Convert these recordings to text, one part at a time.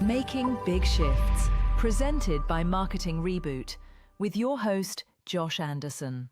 Making Big Shifts, presented by Marketing Reboot, with your host, Josh Anderson.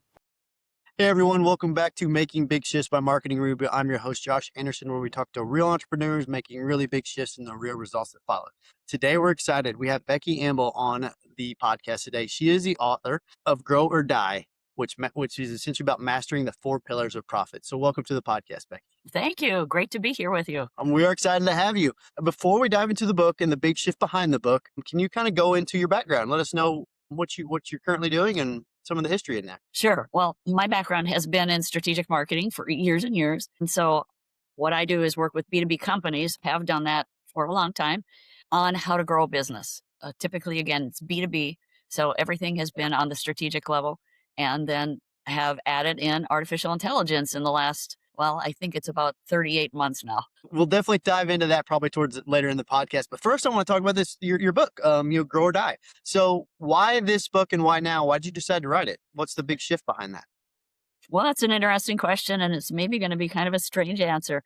Hey everyone, welcome back to Making Big Shifts by Marketing Reboot. I'm your host, Josh Anderson, where we talk to real entrepreneurs making really big shifts and the real results that follow. Today, we're excited. We have Becky Amble on the podcast today. She is the author of Grow or Die, which is essentially about mastering the 4 pillars of profit. So welcome to the podcast, Becky. Thank you. Great to be here with you. We are excited to have you. Before we dive into the book and the big shift behind the book, can you kind of go into your background? Let us know what you're currently doing and some of the history in that. Sure. Well, my background has been in strategic marketing for years and years. And so what I do is work with B2B companies, have done that for a long time, on how to grow a business. Typically, again, it's B2B. So everything has been on the strategic level, and then have added in artificial intelligence in the last, I think it's about 38 months now. We'll definitely dive into that probably towards later in the podcast. But first, I want to talk about your book, Grow or Die. So why this book and why now? Why did you decide to write it? What's the big shift behind that? Well, that's an interesting question, and it's maybe going to be kind of a strange answer.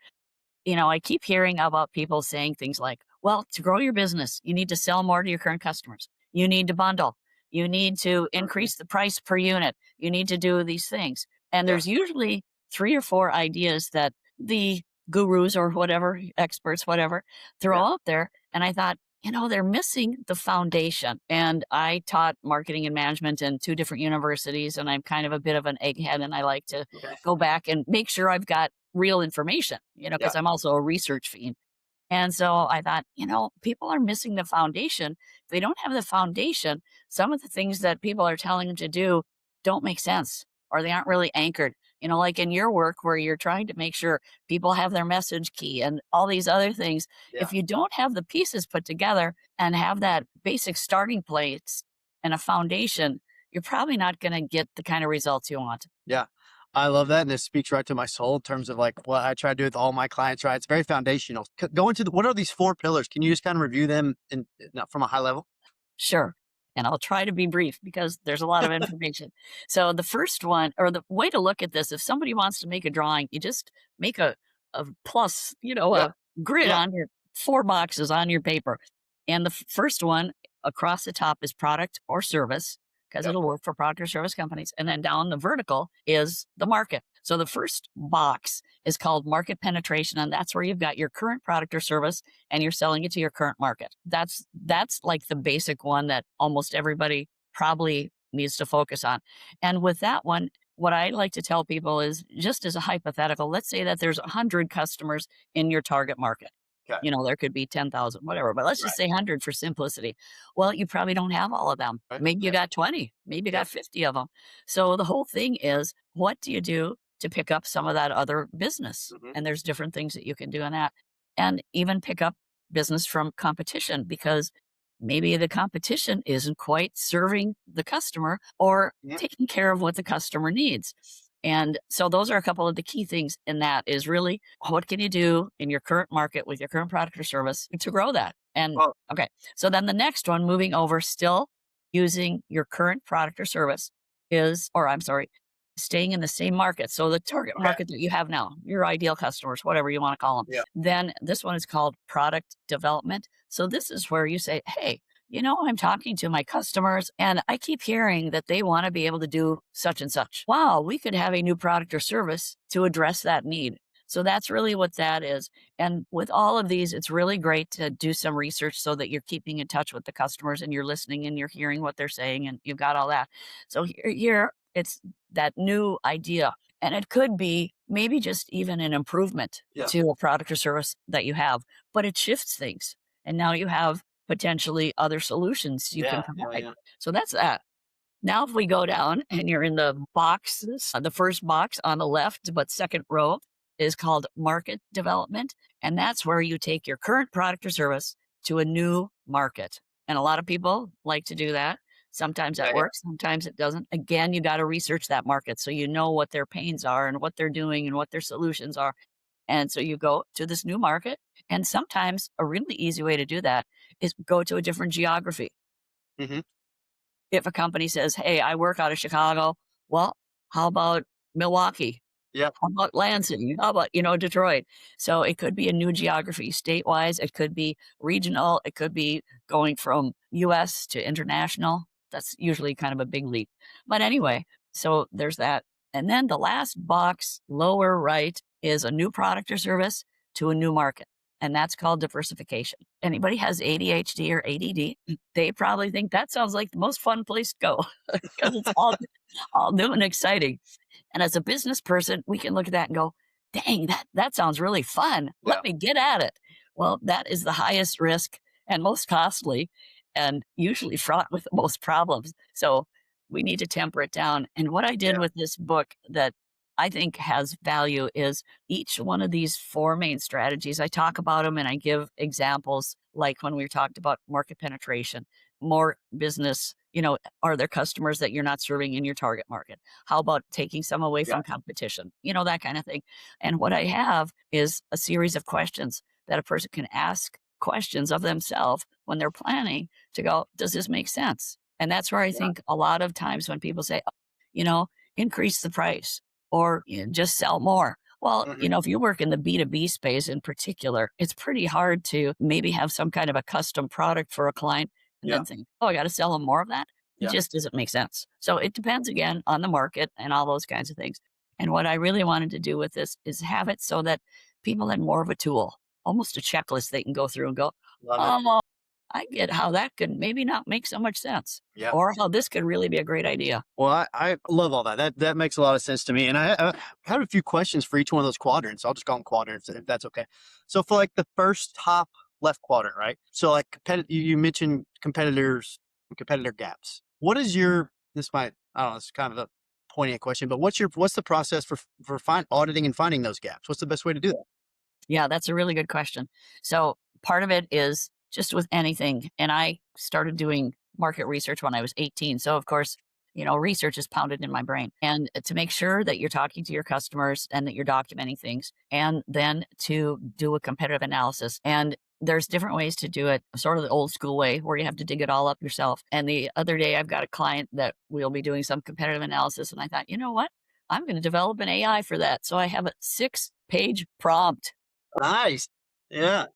I keep hearing about people saying things like, well, to grow your business, you need to sell more to your current customers. You need to bundle. You need to increase the price per unit. You need to do these things. And there's usually 3 or 4 ideas that the gurus or whatever, experts, whatever, throw out there. And I thought, they're missing the foundation. And I taught marketing and management in 2 different universities, and I'm kind of a bit of an egghead, and I like to go back and make sure I've got real information, because I'm also a research fiend. And so I thought, people are missing the foundation. If they don't have the foundation, some of the things that people are telling them to do don't make sense, or they aren't really anchored. Like in your work where you're trying to make sure people have their message key and all these other things. If you don't have the pieces put together and have that basic starting place and a foundation, you're probably not going to get the kind of results you want. Yeah. I love that. And this speaks right to my soul in terms of like what I try to do with all my clients, right? It's very foundational. Go into what are these 4 pillars? Can you just kind of review them from a high level? Sure. And I'll try to be brief because there's a lot of information. So the first one, or the way to look at this, if somebody wants to make a drawing, you just make a plus, a grid on your 4 boxes on your paper. And the first one across the top is product or service, because it'll work for product or service companies. And then down the vertical is the market. So the first box is called market penetration, and that's where you've got your current product or service and you're selling it to your current market. That's like the basic one that almost everybody probably needs to focus on. And with that one, what I like to tell people is, just as a hypothetical, let's say that there's 100 customers in your target market. Okay. There could be 10,000, whatever, but let's just say 100 for simplicity. Well, you probably don't have all of them. Right. Maybe you got 20, maybe you got 50 of them. So the whole thing is, what do you do to pick up some of that other business? And there's different things that you can do in that, and even pick up business from competition, because maybe the competition isn't quite serving the customer or taking care of what the customer needs. And so those are a couple of the key things in that, is really, what can you do in your current market with your current product or service to grow that? And so then the next one, moving over, still using your current product or service staying in the same market. So the target market that you have now, your ideal customers, whatever you want to call them. Yeah. Then this one is called product development. So this is where you say, hey, I'm talking to my customers and I keep hearing that they want to be able to do such and such. Wow, we could have a new product or service to address that need. So that's really what that is. And with all of these, it's really great to do some research so that you're keeping in touch with the customers and you're listening and you're hearing what they're saying and you've got all that. So here it's that new idea. And it could be maybe just even an improvement to a product or service that you have, but it shifts things. And now you have potentially other solutions you can provide. So that's that. Now, if we go down and you're in the boxes, the first box on the left, but second row is called market development. And that's where you take your current product or service to a new market. And a lot of people like to do that. Sometimes that works, sometimes it doesn't. Again, you got to research that market so you know what their pains are and what they're doing and what their solutions are. And so you go to this new market. And sometimes a really easy way to do that is go to a different geography. If a company says, hey, I work out of Chicago, well, how about Milwaukee? Yeah. How about Lansing? How about, Detroit? So it could be a new geography state-wise. It could be regional. It could be going from US to international. That's usually kind of a big leap. But anyway, so there's that. And then the last box lower right is a new product or service to a new market. And that's called diversification. Anybody has ADHD or ADD, they probably think that sounds like the most fun place to go because it's all new and exciting. And as a business person, we can look at that and go, dang, that sounds really fun. Yeah. Let me get at it. Well, that is the highest risk and most costly and usually fraught with the most problems. So we need to temper it down. And what I did Yeah. with this book that I think has value is each one of these four main strategies. I talk about them and I give examples, like when we talked about market penetration, more business, are there customers that you're not serving in your target market? How about taking some away Yeah. from competition? That kind of thing. And what I have is a series of questions that a person can ask questions of themselves when they're planning to go, does this make sense? And that's where I Yeah. think a lot of times when people say, increase the price or just sell more. Well, Mhm. if you work in the B2B space in particular, it's pretty hard to maybe have some kind of a custom product for a client and Yeah. then think, oh, I got to sell them more of that. It Yeah. just doesn't make sense. So it depends again on the market and all those kinds of things. And what I really wanted to do with this is have it so that people had more of a tool, almost a checklist they can go through and go, Love it. oh, well, I get how that could maybe not make so much sense Yeah. or how this could really be a great idea. Well, I love all that. That makes a lot of sense to me. And I have a few questions for each one of those quadrants. I'll just call them quadrants if that's okay. So for like the first top left quadrant, right? So like you mentioned competitor gaps. What is your, this might, I don't know, it's kind of a poignant question, but what's the process for auditing and finding those gaps? What's the best way to do that? Yeah, that's a really good question. So part of it is just with anything. And I started doing market research when I was 18. So of course, research is pounded in my brain. And to make sure that you're talking to your customers and that you're documenting things, and then to do a competitive analysis. And there's different ways to do it, sort of the old school way where you have to dig it all up yourself. And the other day, I've got a client that we'll be doing some competitive analysis. And I thought, you know what? I'm going to develop an AI for that. So I have a 6-page prompt. Nice. Yeah.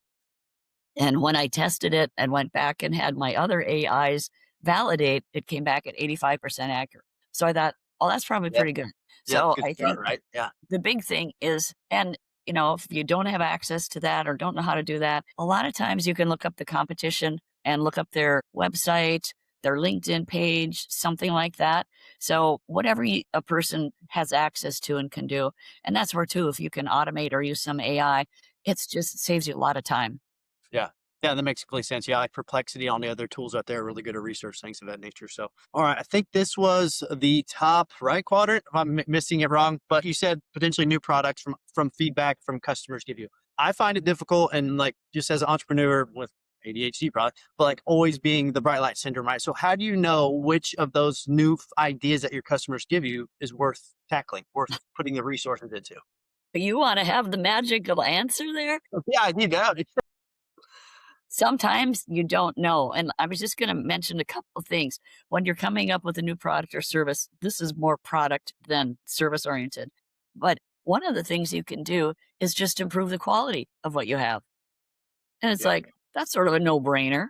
And when I tested it and went back and had my other AIs validate, it came back at 85% accurate. So I thought, oh, that's probably Yeah. pretty good. Yeah. So Good I start, think right? Yeah. the big thing is, and if you don't have access to that or don't know how to do that, a lot of times you can look up the competition and look up their website, their LinkedIn page, something like that. So whatever a person has access to and can do. And that's where too, if you can automate or use some AI, it's just saves you a lot of time. Yeah. Yeah, that makes complete sense. Yeah, like Perplexity, all the other tools out there are really good at research, things of that nature. So, all right, I think this was the top right quadrant. If I'm missing it wrong, but you said potentially new products from feedback from customers give you. I find it difficult, and like just as an entrepreneur with ADHD probably, but like always being the bright light syndrome, right? So, how do you know which of those new ideas that your customers give you is worth tackling, worth putting the resources into? You want to have the magical answer there? Yeah, I need that. Sometimes you don't know. And I was just going to mention a couple of things. When you're coming up with a new product or service, this is more product than service oriented. But one of the things you can do is just improve the quality of what you have. And it's Yeah. like, that's sort of a no brainer.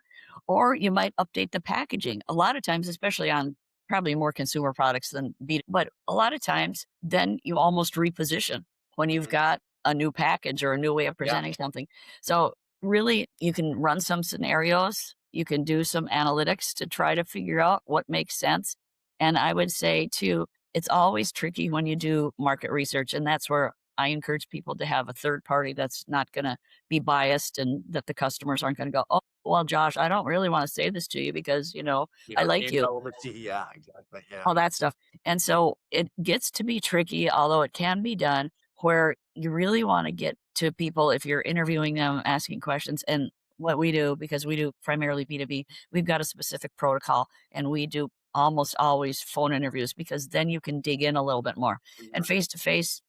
Or you might update the packaging. A lot of times, especially on probably more consumer products than B, but a lot of times, then you almost reposition when you've Mhm. got a new package or a new way of Yeah. presenting something. So really, you can run some scenarios. You can do some analytics to try to figure out what makes sense. And I would say too, it's always tricky when you do market research. And that's where I encourage people to have a third party that's not going to be biased and that the customers aren't going to go, oh, well, Josh, I don't really want to say this to you because, I like you, Relevancy. Yeah, exactly. Yeah. all that stuff. And so it gets to be tricky, although it can be done, where you really want to get to people if you're interviewing them, asking questions. And what we do, because we do primarily B2B, we've got a specific protocol and we do almost always phone interviews because then you can dig in a little bit more. And face to face,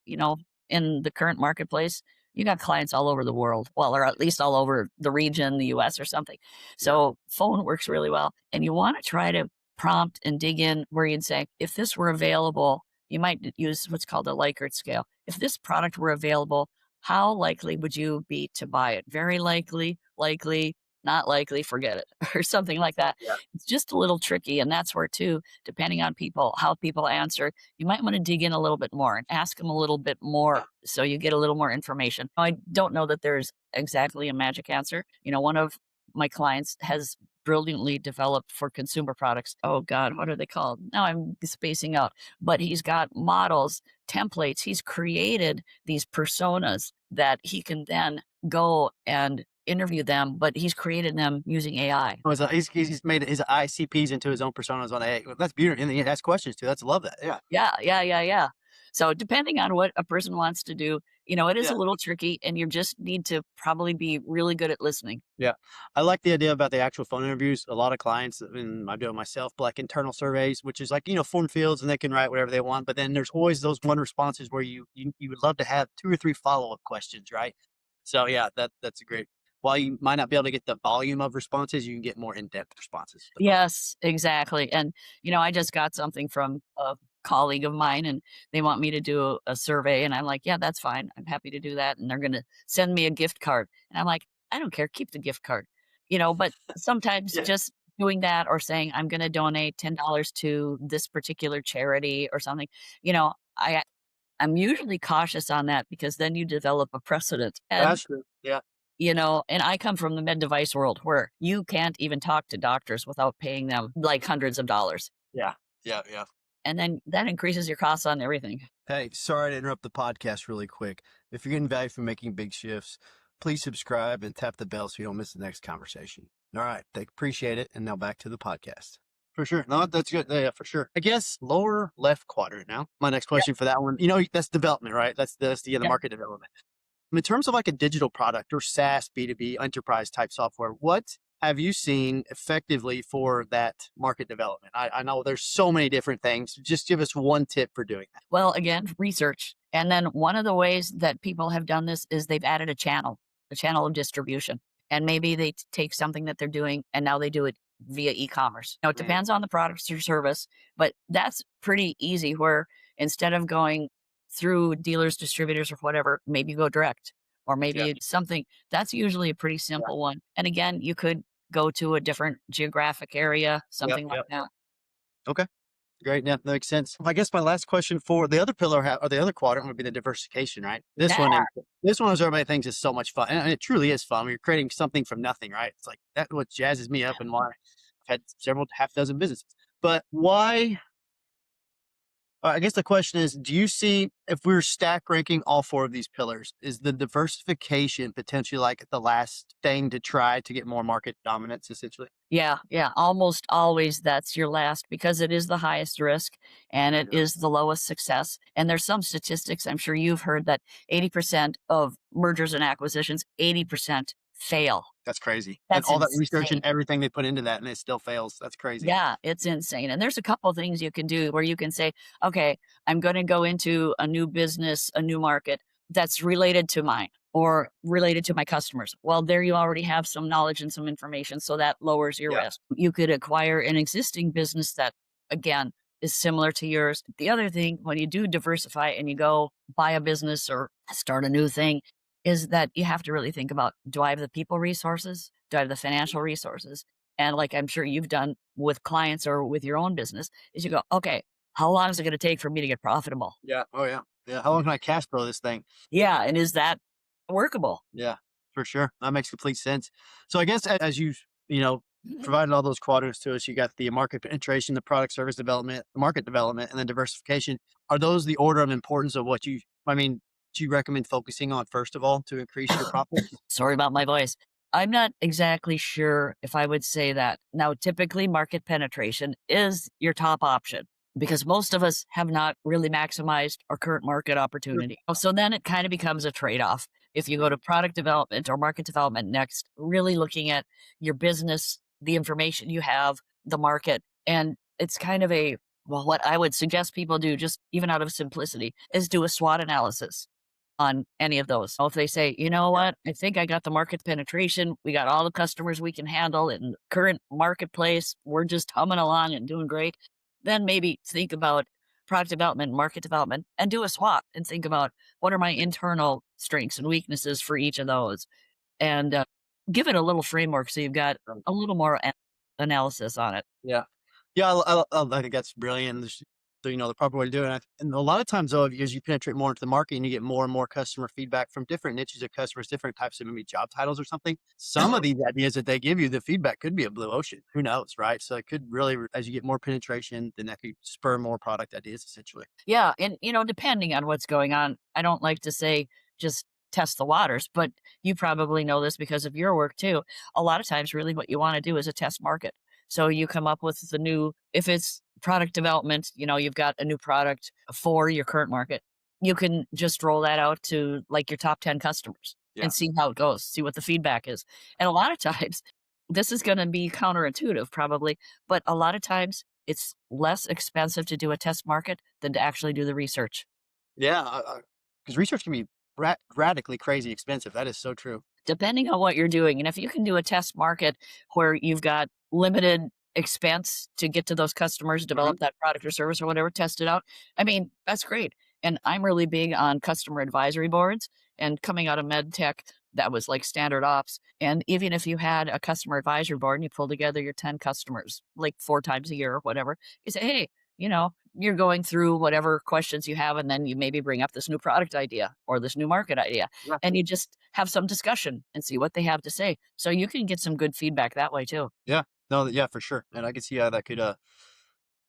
in the current marketplace, you got clients all over the world, well, or at least all over the region, the US or something. So phone works really well. And you want to try to prompt and dig in where you'd say, if this were available, you might use what's called a Likert scale. If this product were available, how likely would you be to buy it? Very likely, likely, not likely, forget it, or something like that. Yeah. It's just a little tricky. And that's where, too, depending on people, how people answer, you might want to dig in a little bit more and ask them a little bit Yeah. more so you get a little more information. I don't know that there's exactly a magic answer. One of my clients has brilliantly developed for consumer products. Oh God, what are they called? Now I'm spacing out, but he's got models, templates. He's created these personas that he can then go and interview them, but he's created them using AI. Oh, so he's made his ICPs into his own personas on AI. Well, that's beautiful. And he asks questions too. That's love that. Yeah. Yeah. So depending on what a person wants to do, it is Yeah. a little tricky, and you just need to probably be really good at listening. Yeah. I like the idea about the actual phone interviews. A lot of clients, and I do it myself, but like internal surveys, which is like, form fields and they can write whatever they want. But then there's always those one responses where you would love to have 2 or 3 follow-up questions, right? So yeah, that's a great, while you might not be able to get the volume of responses, you can get more in-depth responses. Yes, exactly. And, I just got something from a colleague of mine, and they want me to do a survey. And I'm like, yeah, that's fine. I'm happy to do that. And they're going to send me a gift card. And I'm like, I don't care. Keep the gift card, but sometimes Yeah. just doing that or saying, I'm going to donate $10 to this particular charity or something, I'm usually cautious on that because then you develop a precedent. And That's true. Yeah. and I come from the med device world where you can't even talk to doctors without paying them like hundreds of dollars. Yeah. Yeah. Yeah. And then that increases your costs on everything. Hey, sorry to interrupt the podcast really quick. If you're getting value from making big shifts, please subscribe and tap the bell so you don't miss the next conversation. All right. Appreciate it. And now back to the podcast. For sure. No, that's good. Yeah, for sure. I guess lower left quadrant now. My next question for that one, that's development, right? That's the Yeah. market development. In terms of like a digital product or SaaS, B2B, enterprise type software, what have you seen effectively for that market development? I know there's so many different things. Just give us one tip for doing that. Well, again, research. And then one of the ways that people have done this is they've added a channel of distribution. And maybe they take something that they're doing and now they do it via e-commerce. Now, it depends on the product or service, but that's pretty easy where instead of going through dealers, distributors, or whatever, maybe you go direct, or maybe Yeah. it's something that's usually a pretty simple one. And again, you could go to a different geographic area, something like that. Okay. Great. Yeah, that makes sense. I guess my last question for the other pillar or the other quadrant would be the diversification, right? This one, Yeah. this one, as everybody thinks, is so much fun, and it truly is fun. You're creating something from nothing, right? It's like that's what jazzes me up, and why I've had several half dozen businesses. But why? I guess the question is, do you see if we were stack ranking all 4 of these pillars, is the diversification potentially like the last thing to try to get more market dominance, essentially? Yeah. Almost always that's your last because it is the highest risk and it Yeah. is the lowest success. And there's some statistics, I'm sure you've heard that 80% of mergers and acquisitions, 80% fail. That's crazy. That's And all that research insane. and everything they put into that, and it still fails. That's crazy. Yeah, it's insane. And there's a couple of things you can do where you can say, okay, I'm going to go into a new business, a new market that's related to mine or related to my customers. Well, there you already have some knowledge and some information. So that lowers your Yeah. risk. You could acquire an existing business that, again, is similar to yours. The other thing, when you do diversify and you go buy a business or start a new thing, is that you have to really think about, do I have the people resources? Do I have the financial resources? And like I'm sure you've done with clients or with your own business, is you go, okay, how long is it going to take for me to get profitable? Yeah. Oh, yeah. Yeah. How long can I cash flow this thing? Yeah. And is that workable? Yeah, for sure. That makes complete sense. So I guess as you provided all those quadrants to us, you got the market penetration, the product service development, the market development, and then diversification. Are those the order of importance of what do you recommend focusing on first of all to increase your profits? Sorry about my voice. I'm not exactly sure if I would say that. Now, typically, market penetration is your top option because most of us have not really maximized our current market opportunity. So then it kind of becomes a trade off. If you go to product development or market development next, really looking at your business, the information you have, the market, and it's kind of what I would suggest people do, just even out of simplicity, is do a SWOT analysis on any of those. So if they say, you know what, I think I got the market penetration, we got all the customers we can handle in the current marketplace, we're just humming along and doing great, then maybe think about product development, market development, and do a SWOT and think about what are my internal strengths and weaknesses for each of those, and give it a little framework so you've got a little more analysis on it. Yeah. Yeah, I think that's brilliant. So, the proper way to do it. And a lot of times, though, as you penetrate more into the market and you get more and more customer feedback from different niches of customers, different types of maybe job titles or something, some of these ideas that they give you, the feedback could be a blue ocean. Who knows, right? So it could really, as you get more penetration, then that could spur more product ideas, essentially. Yeah, and depending on what's going on, I don't like to say just test the waters, but you probably know this because of your work too. A lot of times, really, what you want to do is a test market. So you come up with the new, if it's product development, you've got a new product for your current market. You can just roll that out to like your top 10 customers Yeah. and see how it goes, see what the feedback is. And a lot of times, this is going to be counterintuitive probably, but a lot of times it's less expensive to do a test market than to actually do the research. Yeah. Because research can be radically crazy expensive. That is so true. Depending on what you're doing. And if you can do a test market where you've got limited expense to get to those customers, Mhm. develop that product or service or whatever, test it out. I mean, that's great. And I'm really big on customer advisory boards, and coming out of med tech, that was like standard ops. And even if you had a customer advisory board and you pull together your 10 customers like 4 times a year or whatever, you say, hey, you're going through whatever questions you have, and then you maybe bring up this new product idea or this new market idea, Yeah. and you just have some discussion and see what they have to say. So you can get some good feedback that way too. Yeah. No, yeah, for sure. And I can see how that could,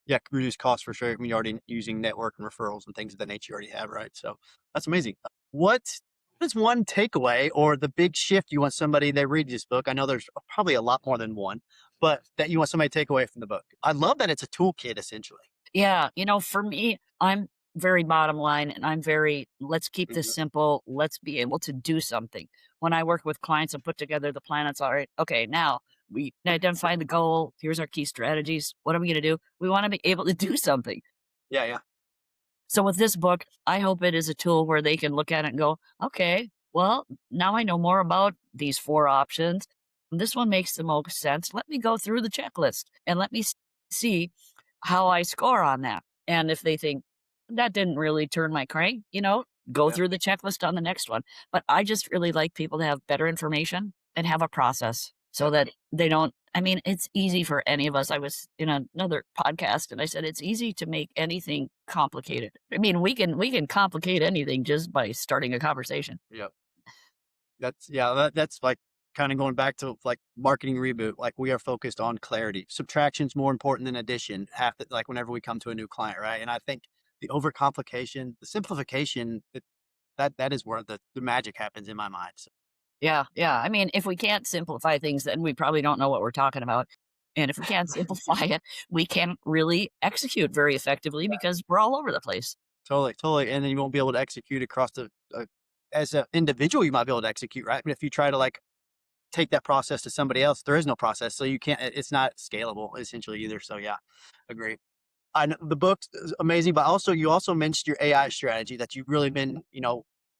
yeah, reduce costs for sure. I mean, you're already using network and referrals and things of that nature you already have, right? So that's amazing. What is one takeaway or the big shift you want somebody they read this book? I know there's probably a lot more than one, but that you want somebody to take away from the book. I love that it's a toolkit essentially. Yeah, for me, I'm very bottom line, and I'm very, let's keep this Mhm. simple. Let's be able to do something. When I work with clients and put together the plan, it's all right. Okay, now we identify the goal. Here's our key strategies. What are we going to do? We want to be able to do something. Yeah, yeah, So with this book, I hope it is a tool where they can look at it and go, okay, well, now I know more about these 4 options. This one makes the most sense. Let me go through the checklist and let me see how I score on that. And if they think that didn't really turn my crank, go yeah, through the checklist on the next one. But I just really like people to have better information and have a process so yeah, that they don't. I mean, it's easy for any of us. I was in another podcast and I said it's easy to make anything complicated. I mean, we can complicate anything just by starting a conversation. yeah. That's like kind of going back to like marketing reboot. Like we are focused on clarity. Subtraction's more important than addition. Like whenever we come to a new client, right? And I think the overcomplication, the simplification, that is where the magic happens in my mind. So, Yeah, yeah. I mean, if we can't simplify things, then we probably don't know what we're talking about. And if we can't simplify it, we can't really execute very effectively because we're all over the place. totally, totally. And then you won't be able to execute across as an individual, you might be able to execute, right? But if you try to like take that process to somebody else, there is no process. So you can't, it's not scalable essentially either. So yeah, agree. I know the book's amazing, but also you also mentioned your AI strategy that you've really been,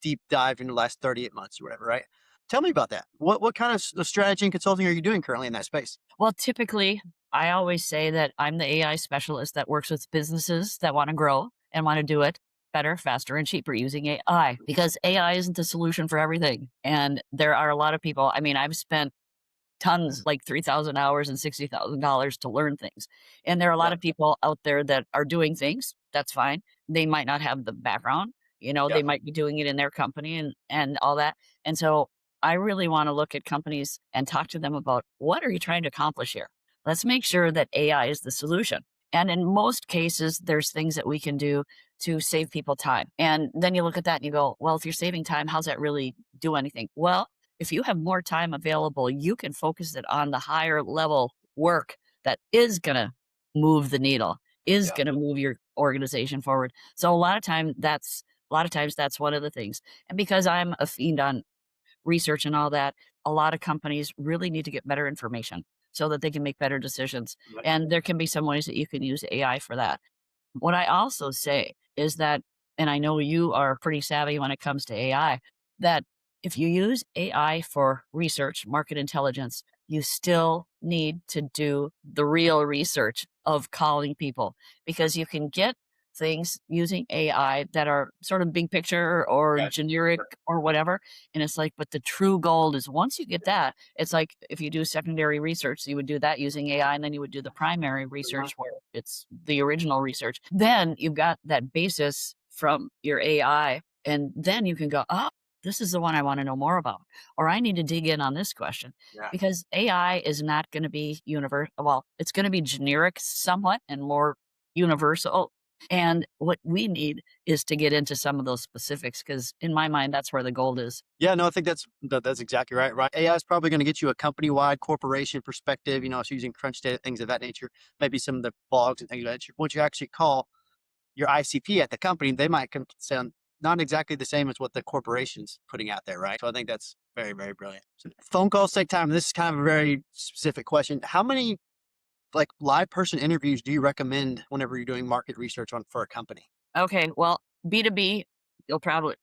deep dive in the last 38 months or whatever, right? Tell me about that. What kind of strategy and consulting are you doing currently in that space? Well, typically, I always say that I'm the AI specialist that works with businesses that want to grow and want to do it better, faster, and cheaper using AI because AI isn't the solution for everything. And there are a lot of people. I mean, I've spent tons, like 3,000 hours and $60,000 to learn things. And there are a lot Yeah, of people out there that are doing things. That's fine. They might not have the background, yeah, they might be doing it in their company and all that. And so I really want to look at companies and talk to them about what are you trying to accomplish here? Let's make sure that AI is the solution. And in most cases, there's things that we can do to save people time. And then you look at that and you go, well, if you're saving time, how's that really do anything? Well, if you have more time available, you can focus it on the higher level work that is going to move the needle, is yeah, going to move your organization forward. So a lot of times that's one of the things. And because I'm a fiend on research and all that, a lot of companies really need to get better information so that they can make better decisions. right, And there can be some ways that you can use AI for that. What I also say is that, and I know you are pretty savvy when it comes to AI, that if you use AI for research, market intelligence, you still need to do the real research of calling people because you can get things using AI that are sort of big picture or generic or whatever. And it's like, but the true gold is once you get that, it's like if you do secondary research, you would do that using AI, and then you would do the primary research where it's the original research. Then you've got that basis from your AI, and then you can go, oh, this is the one I want to know more about, or I need to dig in on this question. Yeah. Because AI is not going to be universal. Well, it's going to be generic somewhat and more universal. And what we need is to get into some of those specifics, because in my mind, that's where the gold is. Yeah, no, I think that's exactly right. Right, AI is probably going to get you a company-wide corporation perspective. It's using crunch data, things of that nature. Maybe some of the blogs and things of that nature. Once you actually call your ICP at the company, they might sound not exactly the same as what the corporation's putting out there, right? So I think that's very, very brilliant. So phone calls take time. This is kind of a very specific question. How many live person interviews do you recommend whenever you're doing market research for a company? Okay, well, B2B,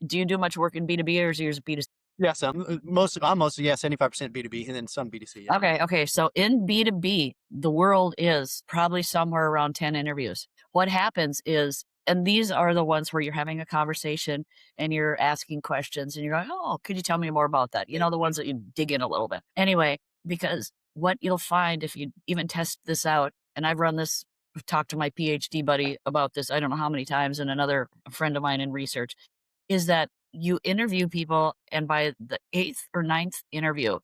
do you do much work in B2B, or is yours B2C? Yes, I'm mostly 75% B2B and then some B2C. Yeah. Okay. So in B2B, the world is probably somewhere around 10 interviews. What happens is, and these are the ones where you're having a conversation and you're asking questions and you're like, oh, could you tell me more about that? The ones that you dig in a little bit. Anyway, because what you'll find if you even test this out, and I've talked to my PhD buddy about this, I don't know how many times, and another friend of mine in research, is that you interview people, and by the 8th or 9th interview,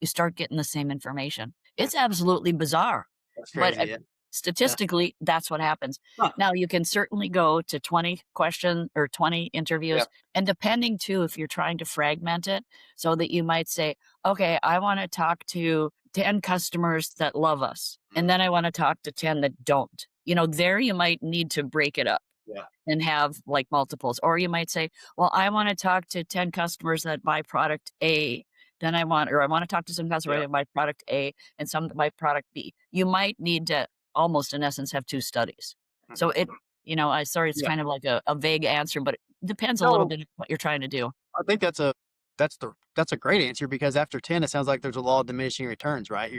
you start getting the same information. It's absolutely bizarre. That's But crazy. Yeah. statistically, that's what happens. Huh. Now, you can certainly go to 20 questions or 20 interviews. Yeah. And depending too, if you're trying to fragment it so that you might say, okay, I want to talk to 10 customers that love us. And then I want to talk to 10 that don't. There you might need to break it up. Yeah. And have like multiples. Or you might say, well, I want to talk to 10 customers that buy product A. Then I want to talk to some customers that buy product A and some that buy product B. You might need to almost in essence have 2 studies. So it's kind of like a vague answer, but it depends a little bit on what you're trying to do. I think that's a great answer, because after 10, it sounds like there's a law of diminishing returns, right?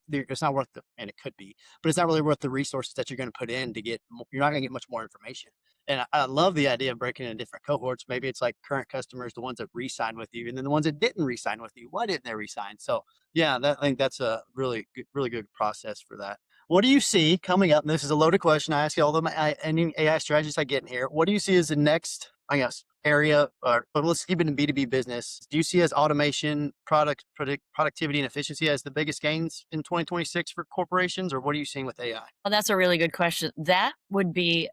It's not worth and it could be, but it's not really worth the resources that you're going to put in you're not going to get much more information. And I love the idea of breaking into different cohorts. Maybe it's like current customers, the ones that re-signed with you, and then the ones that didn't re-sign with you. Why didn't they re-sign? So yeah, I think that's a really good process for that. What do you see coming up? And this is a loaded question. I ask you all any AI strategists I get in here. What do you see as the next, I guess, area, but let's keep it in B2B business. Do you see as automation, productivity, and efficiency as the biggest gains in 2026 for corporations, or what are you seeing with AI? Well, that's a really good question. That would be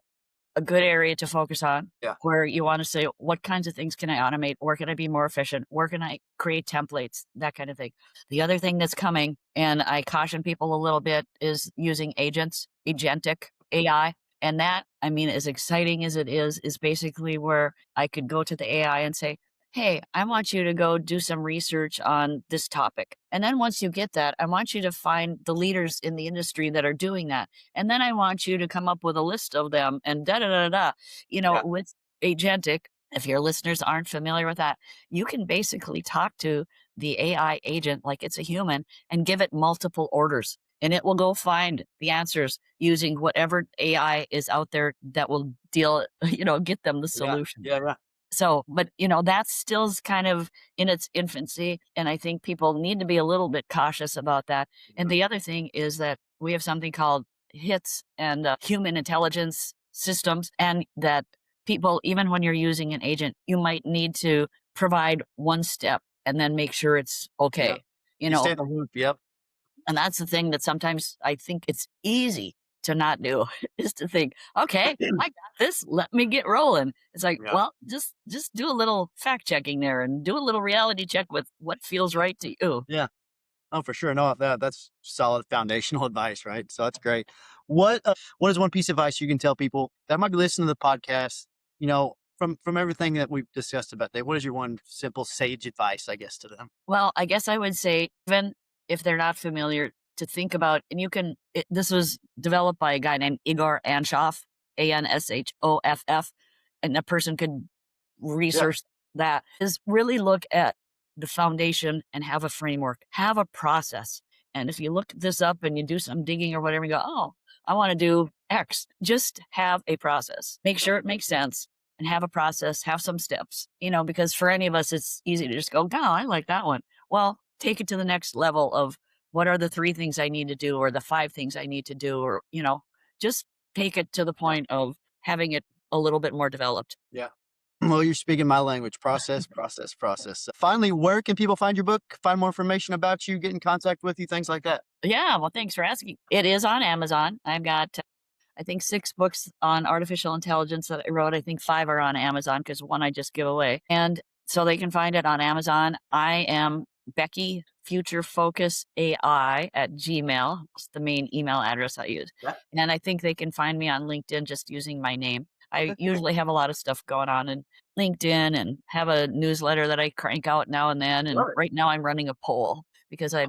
a good area to focus on. Yeah. Where you want to say, what kinds of things can I automate? Where can I be more efficient? Where can I create templates? That kind of thing. The other thing that's coming, and I caution people a little bit, is using agentic AI. And that, as exciting as it is basically where I could go to the AI and say, hey, I want you to go do some research on this topic. And then once you get that, I want you to find the leaders in the industry that are doing that. And then I want you to come up with a list of them and with agentic. If your listeners aren't familiar with that, you can basically talk to the AI agent like it's a human and give it multiple orders. And it will go find the answers using whatever AI is out there that will get them the solution. Yeah. So, but that's still kind of in its infancy. And I think people need to be a little bit cautious about that. And the other thing is that we have something called HITS and human intelligence systems, and that people, even when you're using an agent, you might need to provide one step and then make sure it's okay. You stay in the loop. Yep. And that's the thing that sometimes I think it's easy to not do, is to think, okay, I got this, let me get rolling. It's like, well, just do a little fact checking there and do a little reality check with what feels right to you. Yeah. Oh, for sure. No, that's solid foundational advice, right? So that's great. What is one piece of advice you can tell people that might be listening to the podcast, from everything that we've discussed about that? What is your one simple sage advice, I guess, to them? Well, I guess I would say, even if they're not familiar, to think about, and this was developed by a guy named Igor Anshoff, Anshoff, and a person could research that, is really look at the foundation and have a framework, have a process. And if you look this up and you do some digging or whatever, you go, oh, I want to do X. Just have a process. Make sure it makes sense and have a process, have some steps, because for any of us, it's easy to just go, oh, I like that one. Well, take it to the next level of what are the 3 things I need to do or the 5 things I need to do, or, just take it to the point of having it a little bit more developed. Yeah. Well, you're speaking my language. Process, process, process. So finally, where can people find your book, find more information about you, get in contact with you, things like that? Yeah, well, thanks for asking. It is on Amazon. I've got, I think, 6 books on artificial intelligence that I wrote. I think 5 are on Amazon because 1 I just give away. And so they can find it on Amazon. I am Becky Future Focus AI at Gmail. It's the main email address I use. Yeah. And I think they can find me on LinkedIn just using my name. I Okay. usually have a lot of stuff going on in LinkedIn and have a newsletter that I crank out now and then. And Love it. right now I'm running a poll because I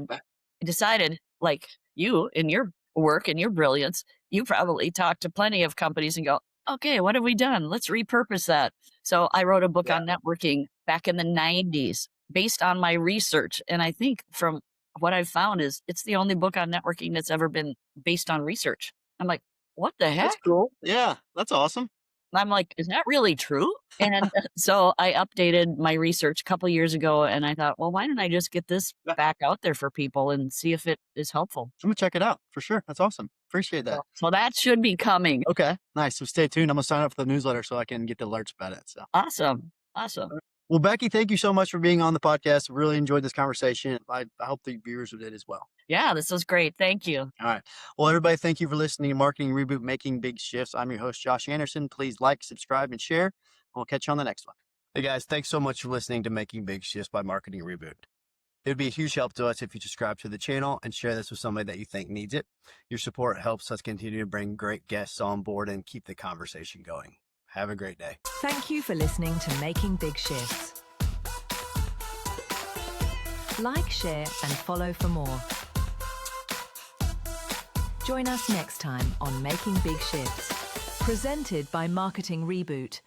decided, like you in your work and your brilliance, you probably talk to plenty of companies and go, okay, what have we done? Let's repurpose that. So I wrote a book on networking back in the 90s based on my research. And I think from what I've found is it's the only book on networking that's ever been based on research. I'm like, what the heck? That's cool. Yeah, that's awesome. I'm like, is that really true? And so I updated my research a couple years ago and I thought, well, why don't I just get this back out there for people and see if it is helpful? I'm going to check it out for sure. That's awesome. Appreciate that. So that should be coming. Okay, nice. So stay tuned. I'm going to sign up for the newsletter so I can get the alerts about it. So Awesome. Awesome. Well, Becky, thank you so much for being on the podcast. Really enjoyed this conversation. I hope the viewers did as well. Yeah, this was great. Thank you. All right. Well, everybody, thank you for listening to Marketing Reboot, Making Big Shifts. I'm your host, Josh Anderson. Please like, subscribe, and share. We'll catch you on the next one. Hey, guys, thanks so much for listening to Making Big Shifts by Marketing Reboot. It would be a huge help to us if you subscribe to the channel and share this with somebody that you think needs it. Your support helps us continue to bring great guests on board and keep the conversation going. Have a great day. Thank you for listening to Making Big Shifts. Like, share, and follow for more. Join us next time on Making Big Shifts, presented by Marketing Reboot,